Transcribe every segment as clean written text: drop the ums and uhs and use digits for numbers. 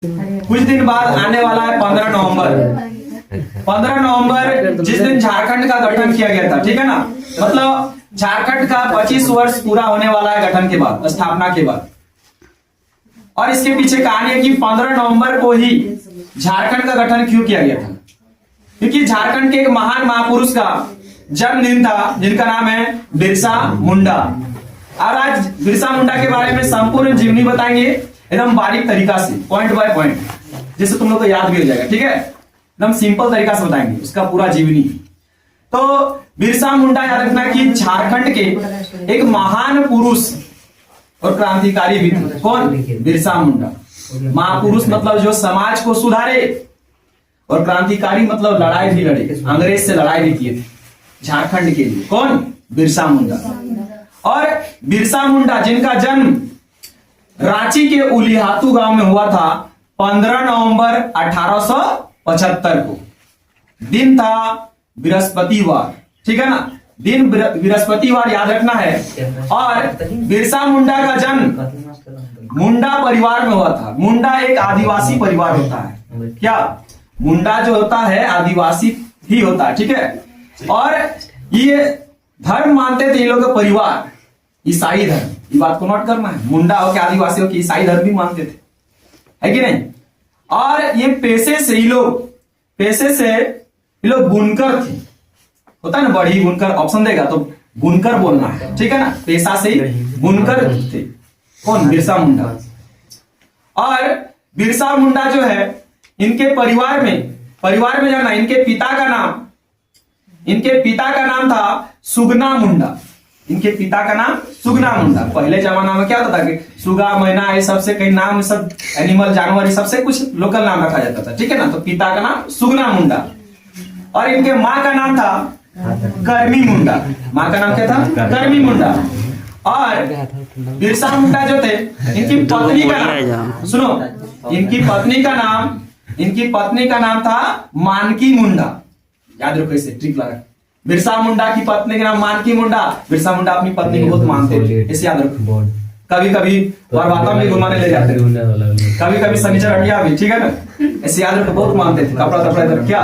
कुछ दिन बाद आने वाला है 15 नवंबर। 15 नवंबर जिस दिन झारखंड का गठन किया गया था, ठीक है ना, मतलब झारखंड का 25 वर्ष पूरा होने वाला है गठन के बाद, स्थापना के बाद। और इसके पीछे कहानी है कि 15 नवंबर को ही झारखंड का गठन क्यों किया गया था, क्योंकि झारखंड के एक महान महापुरुष का जन्मदिन था जिनका नाम है बिरसा मुंडा। और आज बिरसा मुंडा के बारे में संपूर्ण जीवनी बताएंगे एकदम बारीक तरीका से, पॉइंट बाय पॉइंट, जिससे तुम लोग को याद भी हो जाएगा, ठीक है। एकदम सिंपल तरीका से बताएंगे उसका पूरा जीवनी। तो बिरसा मुंडा याद रखना कि झारखंड के एक महान पुरुष और क्रांतिकारी भी थे। कौन? बिरसा मुंडा। महापुरुष मतलब जो समाज को सुधारे, और क्रांतिकारी मतलब लड़ाई भी लड़े, अंग्रेज से लड़ाई भी किए थे झारखंड के लिए। कौन? बिरसा मुंडा। और बिरसा मुंडा जिनका जन्म रांची के उलिहातू गांव में हुआ था 15 नवंबर 1875 को। दिन था बृहस्पतिवार, ठीक है ना, दिन बृहस्पतिवार याद रखना है। और बिरसा मुंडा का जन्म मुंडा परिवार में हुआ था। मुंडा एक आदिवासी परिवार होता है। क्या? मुंडा जो होता है आदिवासी ही होता है, ठीक है। और ये धर्म मानते थे ये लोग का परिवार, ईसाई धर्म। ये बात को नोट करना है, मुंडा हो के आदिवासी हो के ईसाई धर्म भी मानते थे, है कि नहीं। और ये पेशे से ये लोग बुनकर थे। होता है ना, बड़ी बुनकर, ऑप्शन देगा तो बुनकर बोलना है, ठीक है ना। पेशा से ही बुनकर थे। कौन? बिरसा मुंडा। और बिरसा मुंडा जो है इनके परिवार में जाना, इनके पिता का नाम था सुगना मुंडा। इनके पिता का नाम सुगना मुंडा। पहले जमाना में क्या होता था कि सुगा, मैना, ये सबसे कई नाम, सब एनिमल, जानवर, ये सबसे कुछ लोकल नाम रखा जाता था, ठीक है ना। तो पिता का नाम सुगना मुंडा। और इनके माँ का नाम था कर्मी मुंडा। माँ का नाम क्या था? कर्मी मुंडा। और बिरसा मुंडा जो थे, इनकी पत्नी का नाम सुनो, इनकी पत्नी का नाम था मानकी मुंडा। याद रखो, इसे ट्रिक लगा। बिरसा मुंडा की पत्नी का नाम मानकी मुंडा। बिरसा मुंडा अपनी पत्नी को बहुत मानते थे, इसे याद रखो। कभी कभी बाबा भी घुमाने ले जाते थे, कभी कभी शनिचर हटिया भी, ठीक है ना। ऐसे याद रखो, बहुत मानते थे। कपड़ा इधर क्या।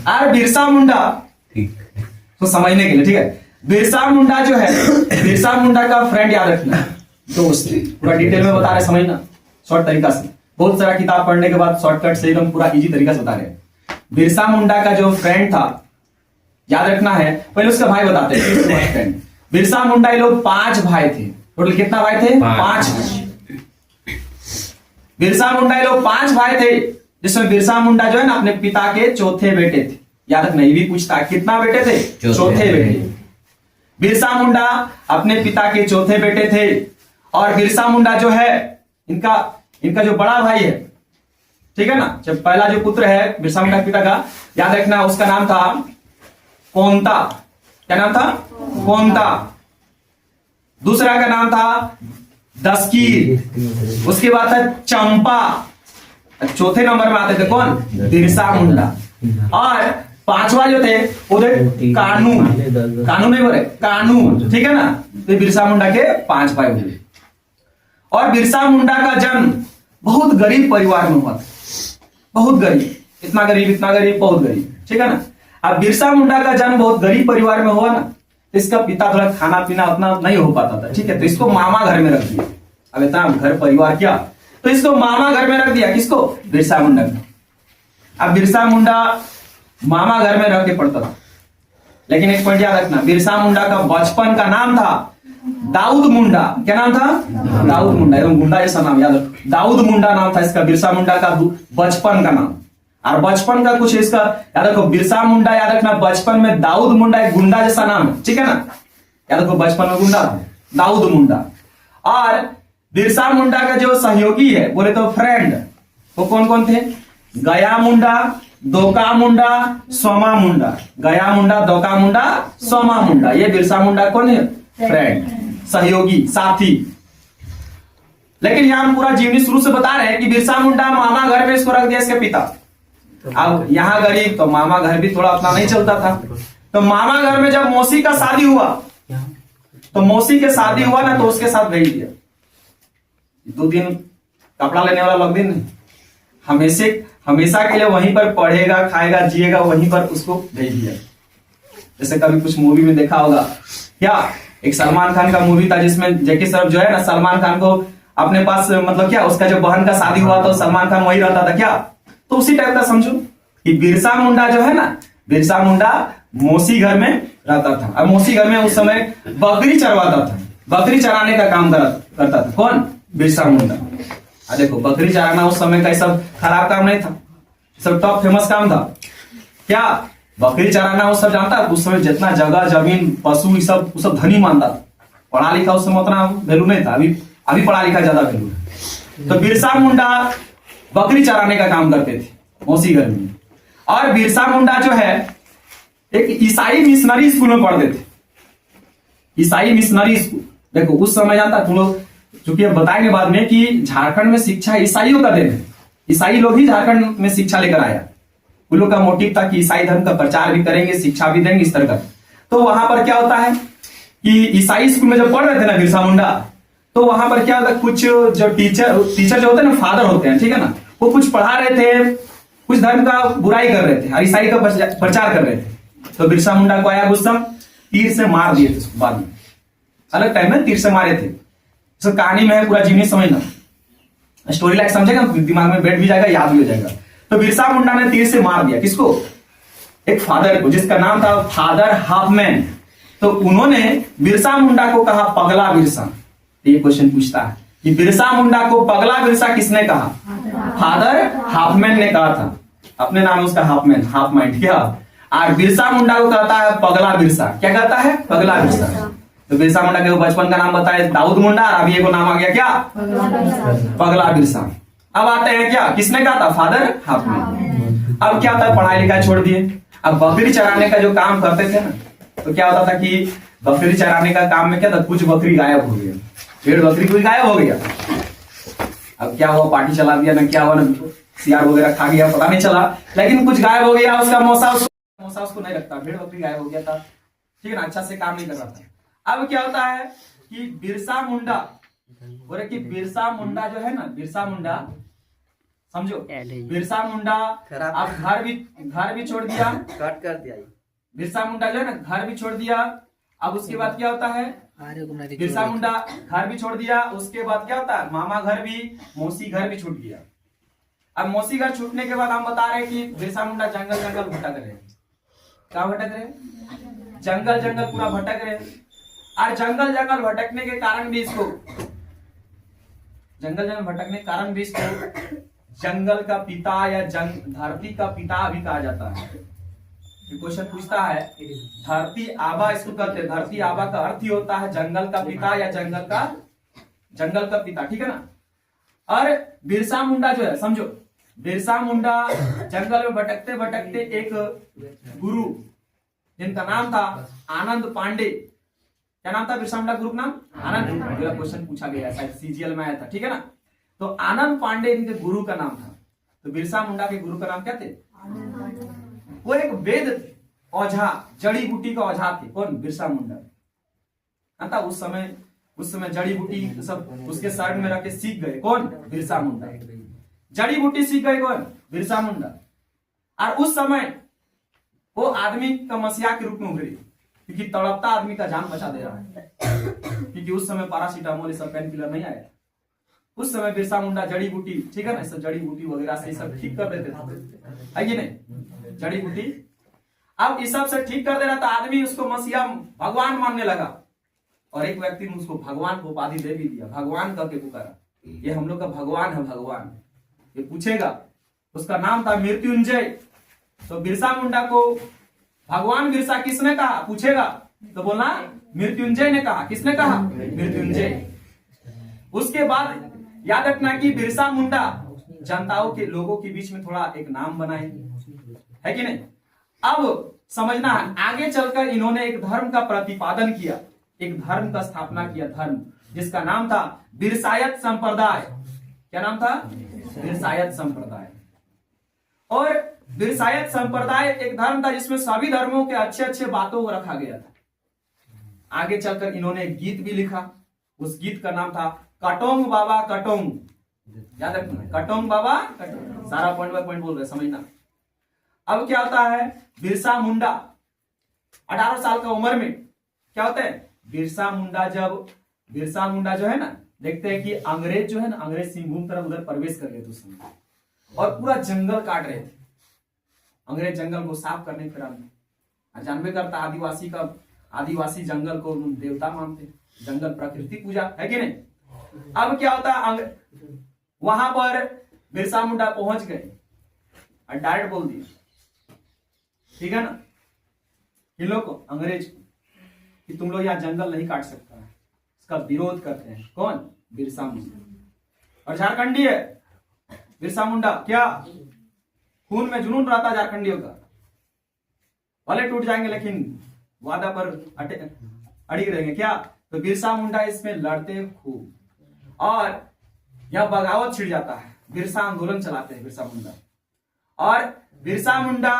और बिरसा मुंडा तो समझने के लिए, ठीक है, बिरसा मुंडा जो है, बिरसा मुंडा का फ्रेंड याद रखना, दोस्त। पूरा डिटेल में बता रहे, समझना शॉर्ट तरीका से। बहुत सारा किताब पढ़ने के बाद शॉर्टकट से एकदम पूरा इजी तरीका से बता रहे। बिरसा मुंडा का जो फ्रेंड था याद रखना है, पहले उसका भाई बताते हैं। बिरसा मुंडा ये लोग 5 भाई थे। टोटल कितना भाई थे? 5 भाई। बिरसा मुंडा ये लोग 5 भाई थे, जिसमें बिरसा मुंडा जो है ना अपने पिता के चौथे बेटे थे। याद रखना, ये भी पूछता है कितना बेटे थे? चौथे बेटे। बिरसा मुंडा अपने पिता के चौथे बेटे थे। और बिरसा मुंडा जो है इनका जो बड़ा भाई है, ठीक है ना, जब पहला जो पुत्र है बिरसा मुंडा के पिता का, याद रखना उसका नाम था कोंता। क्या नाम था? कोंता। दूसरा का नाम था दस्कीर। उसके बाद था चंपा। चौथे नंबर में आते थे कौन? बिरसा मुंडा। और 5वां जो थे उधर कानू नहीं बोले, कानू, ठीक है ना। तो बिरसा मुंडा के 5 भाई हुए। और बिरसा मुंडा का जन्म बहुत गरीब परिवार में हुआ था। बहुत गरीब, इतना गरीब, बहुत गरीब, ठीक है ना। अब बिरसा मुंडा का जन्म बहुत गरीब परिवार में हुआ ना, तो इसका पिता थोड़ा खाना पीना उतना नहीं हो पाता था, ठीक है। तो इसको मामा घर में रख दिया। अब इतना घर परिवार क्या, तो इसको मामा घर में रख दिया। किसको? बिरसा मुंडा को। अब बिरसा मुंडा मामा घर में रह के पढ़ता था। लेकिन एक पॉइंट याद रखना, बिरसा मुंडा का बचपन का नाम था दाऊद मुंडा। क्या नाम था? दाऊद मुंडा। एकदम गुंडा जैसा नाम, याद रखो। दाऊद मुंडा नाम था इसका, बिरसा मुंडा का बचपन का नाम। और बचपन का कुछ इसका याद रखो, बिरसा मुंडा याद रखना, बचपन में दाऊद मुंडा एक गुंडा जैसा नाम है, ठीक है ना। याद रखो, बचपन में गुंडा था दाऊद मुंडा। और बिरसा मुंडा का जो सहयोगी है, बोले तो फ्रेंड, वो कौन कौन थे? गया मुंडा, दोका मुंडा, सोमा मुंडा। गया मुंडा, दोका मुंडा, सोमा मुंडा, ये बिरसा मुंडा कौन है? फ्रेंड, सहयोगी, साथी। लेकिन यहां हम पूरा जीवनी शुरू से बता रहे हैं कि बिरसा मुंडा मामा घर में इसको रख दिया इसके पिता। अब यहाँ गरीब, तो मामा घर भी थोड़ा अपना नहीं चलता था। तो मामा घर में जब मौसी का शादी हुआ, ना, तो उसके साथ भेज दिया। 2 दिन कपड़ा लेने वाला लोग दिन हमेशा हमेशा के लिए वहीं पर पढ़ेगा, खाएगा, जिएगा, वहीं पर उसको भेज दिया। जैसे कभी कुछ मूवी में देखा होगा क्या, एक सलमान खान का मूवी था जिसमें जैकी श्रॉफ जो है ना सलमान खान को अपने पास मतलब क्या उसका जो बहन का शादी हुआ तो सलमान खान वही रहता था क्या। तो उसी टाइप का समझो कि बिरसा मुंडा जो है ना, बिरसा मुंडा मौसी घर में रहता था। और मौसी घर में उस समय बकरी चरवाता था, बकरी चराने का काम करता था। कौन? बिरसा मुंडा। देखो बकरी चराना उस समय का सब खराब काम नहीं था, सब टॉप फेमस काम था क्या। बकरी चराना वो सब जानता, उस समय जितना जगह जमीन पशु सब धनी मानता था। पढ़ा लिखा उस समय उतना वैल्यू नहीं था, अभी पढ़ा लिखा ज्यादा वैल्यू है। तो बिरसा मुंडा बकरी चराने का काम करते थे मौसी घर में। और बिरसा मुंडा जो है एक ईसाई मिशनरी स्कूल में पढ़ते थे, ईसाई मिशनरी स्कूल। देखो उस समय जानता तुम लोग, चूंकि अब बताएंगे बाद में कि झारखंड में शिक्षा ईसाइयों का देन है, ईसाई लोग ही झारखंड में शिक्षा लेकर आया। उन लोग का मोटिव था कि ईसाई धर्म का प्रचार भी करेंगे, शिक्षा भी देंगे, इस तरह का। तो वहां पर क्या होता है कि ईसाई स्कूल में जब पढ़ रहे थे ना बिरसा मुंडा, तो वहां पर क्या होता है, कुछ जो टीचर जो होते हैं ना, फादर होते हैं, ठीक है ना, वो कुछ पढ़ा रहे थे, कुछ धर्म का बुराई कर रहे थे और ईसाई का प्रचार कर रहे थे। तो बिरसा मुंडा को आया गुस्सा, तीर से मार दिए थे। बाद में अलग टाइम में तीर से मारे थे। तो कहानी में है, पूरा जीवनी समझना, स्टोरी लाइक समझेगा, दिमाग में बैठ भी जाएगा, याद भी हो जाएगा। तो बिरसा मुंडा ने तीर से मार दिया किसको? एक फादर को, जिसका नाम था फादर हाफमैन। तो उन्होंने बिरसा मुंडा को कहा पगला बिरसा। ये क्वेश्चन पूछता है कि बिरसा मुंडा को पगला बिरसा किसने कहा? फादर हाफमैन ने कहा था। अपने नाम उसका हाफमैन, हाफ माइंड क्या। और बिरसा मुंडा को कहता है पगला बिरसा। क्या कहता है? पगला बिरसा। तो बिरसा मुंडा के बचपन का नाम बताया दाऊद मुंडा, और अभी को नाम आ गया क्या? पगला बिरसा। अब आते हैं क्या, किसने कहा था? Father Hopman. अब क्या था, पढ़ाई लिखाई छोड़ दिए, अब बकरी चराने का जो काम करते थे ना, तो क्या होता था कि बकरी चराने का काम में क्या था, कुछ बकरी गायब हो गया, भेड़ बकरी कोई गायब हो गया। अब क्या हुआ, पार्टी चला दिया ना, क्या हुआ ना, सियार वगैरह खा गया, पता नहीं चला, लेकिन कुछ गायब हो गया। उसका मौसा उसको नहीं रखता, भेड़ बकरी गायब हो गया था, ठीक है ना, अच्छा से काम नहीं कर रहा था। अब क्या होता है कि बिरसा मुंडा, बोले कि बिरसा मुंडा जो है ना, बिरसा मुंडा समझो, बिरसा मुंडा अब घर भी छोड़ दिया, कट कर दिया। बिरसा मुंडा जो है ना घर भी छोड़ दिया। अब उसके बाद क्या होता है, बिरसा मुंडा घर भी छोड़ दिया, उसके बाद क्या होता है, मामा घर भी, मौसी घर भी छूट गया। अब मौसी घर छूटने के बाद हम बता रहे हैं कि बिरसा मुंडा जंगल जंगल भटक रहे। क्या भटक रहे? जंगल जंगल पूरा भटक रहे। और जंगल जंगल भटकने के कारण भी इसको, जंगल जंगल भटकने के कारण भी इसको जंगल का पिता या धरती का पिता भी कहा जाता है। क्वेश्चन पूछता है, धरती आबा इसको कहते हैं, धरती आबा का अर्थ ही होता है जंगल का पिता या जंगल का पिता, ठीक है ना। और बिरसा मुंडा जो है, समझो बिरसा मुंडा जंगल में भटकते भटकते एक गुरु जिनका नाम था आनंद पांडे। क्या नाम था बिरसा मुंडा गुरु का नाम? आनंद। अगला क्वेश्चन पूछा गया शायद सीजीएल में आया था, ठीक है ना। तो आनंद पांडे इनके गुरु का नाम था। तो बिरसा मुंडा के गुरु का नाम क्या थे? वो एक वेद औझा, जड़ी बूटी का औझा थे। कौन? बिरसा मुंडा। था उस समय जड़ी बूटी सब उसके शरण में रख के सीख गए। कौन? बिरसा मुंडा। जड़ी बूटी सीख गए कौन? बिरसा मुंडा। और उस समय वो आदमी का मसीहा के रूप में उभरे, क्योंकि तड़पता आदमी का जान बचा दे रहा है। क्योंकि उस समय पैरासीटामोल सब पेन किलर नहीं आया। उस समय बिरसा मुंडा जड़ी बूटी, ठीक है ना, सब जड़ी बूटी वगैरह से सब ठीक कर देते थे, है कि नहीं? जड़ी बूटी अब इस सब से ठीक कर दे रहा था। आदमी उसको मसीहा भगवान मानने लगा, और एक व्यक्ति ने उसको भगवान को उपाधि दे भी दिया, भगवान करके पुकारा, ये हम लोग का भगवान है, भगवान। ये पूछेगा, उसका नाम था मृत्युंजय। तो बिरसा मुंडा को भगवान बिरसा किसने कहा? पूछेगा तो बोलना मृत्युंजय ने कहा। किसने कहा? मृत्युंजय। उसके बाद याद रखना कि बिरसा मुंडा जनताओं के, लोगों के बीच में थोड़ा एक नाम बनाए, है कि नहीं। अब समझना है, आगे चलकर इन्होंने एक धर्म का प्रतिपादन किया, एक धर्म का स्थापना किया, धर्म जिसका नाम था बिरसायत संप्रदाय। क्या नाम था? बिरसायत संप्रदाय। और बिरसायत संप्रदाय एक धर्म था जिसमें सभी धर्मों के अच्छे अच्छे बातों को रखा गया था। आगे चलकर इन्होंने एक गीत भी लिखा, उस गीत का नाम था कटोंग बाबा कटोंग। याद रखना, कटोंग बाबा कटोंग, सारा पॉइंट बाय पॉइंट बोल रहे, समझना। अब क्या होता है, बिरसा मुंडा 18 साल का उम्र में क्या होता है, बिरसा मुंडा जो है ना, देखते हैं कि अंग्रेज जो है ना, अंग्रेज सिंहभूम तरफ उधर प्रवेश कर गए थे उस समय, और पूरा जंगल काट रहे थे। अंग्रेज जंगल को साफ करने के फिर जानवे करता आदिवासी जंगल को देवता मानते हैं, जंगल प्रकृति पूजा है कि नहीं। अब क्या होता है, वहां पर बिरसा मुंडा पहुंच गए और डायरेक्ट बोल दिया, ठीक है ना, इन लोग को, अंग्रेज को, कि तुम लोग यहाँ जंगल नहीं काट सकता है। इसका विरोध करते हैं कौन, बिरसा मुंडा। और झारखंडी है बिरसा मुंडा, क्या खून में जुनून रहता झारखंडियों का, भले टूट जाएंगे लेकिन वादा पर अड़ी रहेंगे। क्या, तो बिरसा मुंडा इसमें लड़ते खूब, और यह बगावत छिड़ जाता है, बिरसा आंदोलन चलाते हैं बिरसा मुंडा। और बिरसा मुंडा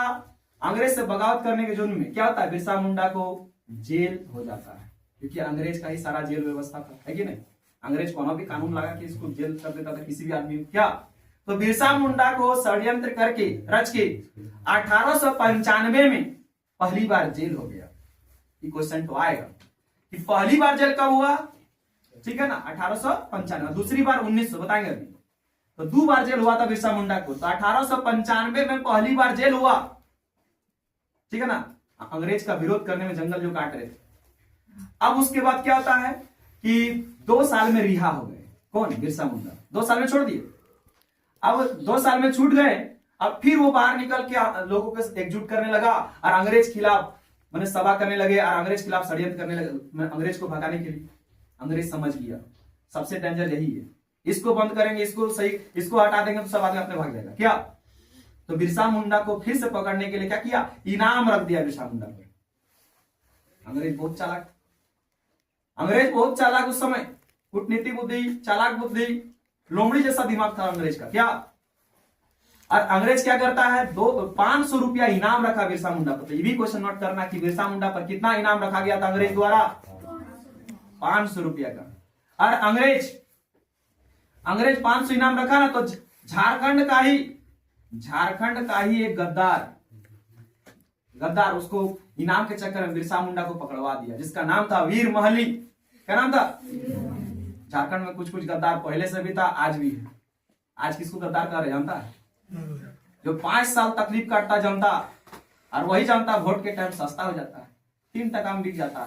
अंग्रेज से बगावत करने के जुर्म में क्या होता है, बिरसा मुंडा को जेल हो जाता है, क्योंकि अंग्रेज का ही सारा जेल व्यवस्था था, है कि नहीं। अंग्रेज कोनो भी कानून लगा के इसको जेल कर देता था किसी भी आदमी को। क्या, तो बिरसा मुंडा को षड्यंत्र करके रच के 1895 में पहली बार जेल हो गया। ये क्वेश्चन तो आएगा कि पहली बार जेल कब हुआ, ठीक है ना, 1895, दूसरी बार 1900, बताएंगे अभी। तो 2 बार जेल हुआ था बिरसा मुंडा को, तो 1895 में पहली बार जेल हुआ, ठीक है ना, अंग्रेज का विरोध करने में, जंगल जो काट रहे थे। अब उसके बाद क्या होता है कि 2 साल में रिहा हो गए, कौन, बिरसा मुंडा, 2 साल में छोड़ दिए। अब 2 साल में छूट गए, अब फिर वो बाहर निकल के लोगों को एकजुट करने लगा और अंग्रेज खिलाफ मैंने सभा करने लगे, और अंग्रेज खिलाफ षड्यंत्र करने लगे, अंग्रेज को भगाने के लिए। अंग्रेज समझ गया सबसे डेंजर यही है, इसको बंद करेंगे, इसको सही, इसको हटा देंगे तो सब आदमी अपने भाग जाएगा। क्या, तो बिरसा मुंडा को फिर से पकड़ने के लिए क्या किया, इनाम रख दिया बिरसा मुंडा पर। अंग्रेज बहुत चालाक उस समय, कूटनीति बुद्धि, चालाक बुद्धि, लोमड़ी जैसा दिमाग था अंग्रेज का। क्या, और अंग्रेज क्या करता है, 500 रुपया इनाम रखा बिरसा मुंडा पर। तो ये भी क्वेश्चन नोट करना कि बिरसा मुंडा पर कितना इनाम रखा गया था अंग्रेज द्वारा, 500 रुपया का। और अंग्रेज 500 इनाम रखा ना, तो झारखंड का ही एक गद्दार उसको इनाम के चक्कर में बिरसा मुंडा को पकड़वा दिया, जिसका नाम था वीर महली। क्या नाम था, झारखंड में कुछ गद्दार पहले से भी था, आज भी है। आज किसको गद्दार कह रहे जानता है, जो 5 साल तकलीफ काटता जनता, और वही जनता वोट के टाइम सस्ता हो जाता है, 3 टका में बिक जाता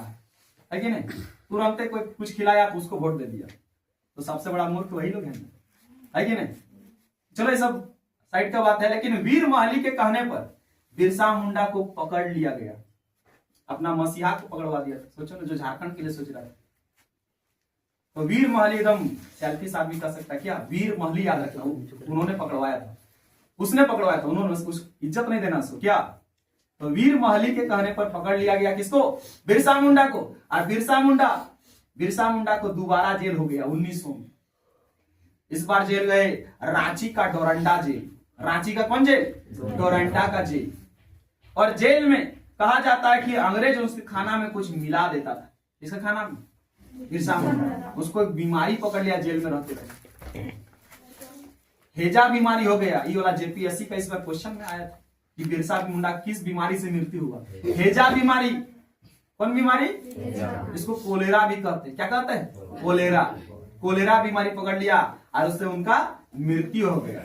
है कि नहीं, तुरंत कोई कुछ खिलाया उसको वोट दे दिया। तो सबसे बड़ा मूर्ख वही लोग हैं, है कि नहीं। चलो ये सब साइड का बात है, लेकिन वीर महली के कहने पर बिरसा मुंडा को पकड़ लिया गया, अपना मसीहा को पकड़वा दिया। सोचो ना, जो झारखंड के लिए सोच रहा है। तो वीर महली एकदम सेल्फिश आदमी कर सकता है क्या, वीर महली याद रखना, उन्होंने पकड़वाया था, उसने पकड़वाया था, उन्होंने कुछ इज्जत नहीं देना उसको। क्या, तो वीर महली के कहने पर पकड़ लिया गया किसको, बिरसा मुंडा को। और बिरसा मुंडा को दोबारा जेल हो गया 1900 में। इस बार जेल गए रांची का डोरंडा जेल, रांची का कौन जेल, डोरंडा का जेल। और जेल में कहा जाता है कि अंग्रेज उसके खाना में कुछ मिला देता था, इसका खाना में बिरसा मुंडा, उसको एक बीमारी पकड़ लिया जेल में रहते थे, हेजा बीमारी हो गया। ये वाला जेपीएससी का इस बार क्वेश्चन में आया था कि बिरसा मुंडा किस बीमारी से मृत्यु हुआ, हेजा बीमारी। कौन बीमारी, इसको कोलेरा भी कहते हैं। क्या कहते हैं, कोलेरा बीमारी पकड़ लिया और उससे उनका मृत्यु हो गया।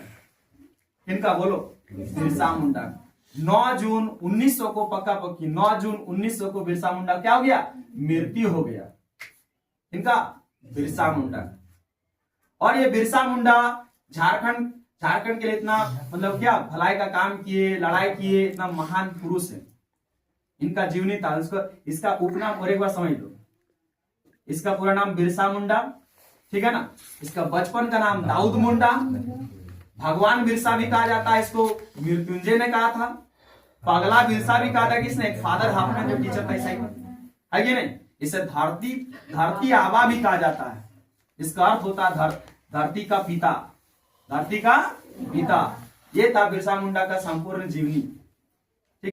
इनका बोलो, बिरसा मुंडा। 9 जून 1900 को, पक्का पक्की 9 जून 1900 को बिरसा मुंडा क्या हो गया, मृत्यु हो गया इनका, बिरसा मुंडा। और ये बिरसा मुंडा झारखंड के लिए इतना मतलब क्या भलाई का काम किए, लड़ाई किए, इतना महान पुरुष है। इनका जीवनी था, इसका उपनाम और एक बार समझ लो, इसका पूरा नाम बिरसा मुंडा, ठीक है ना। इसका बचपन का नाम दाऊद मुंडा, भगवान बिरसा भी कहा जाता है इसको, मृत्युंजय ने कहा था, पगला बिरसा भी कहा था किसने, फादर हाफमैन जो टीचर था ईसाई है कि नहीं। इसे धरती आबा भी कहा जाता है, इसका अर्थ होता है धरती का पिता। ये था बिरसा मुंडा का संपूर्ण जीवनी।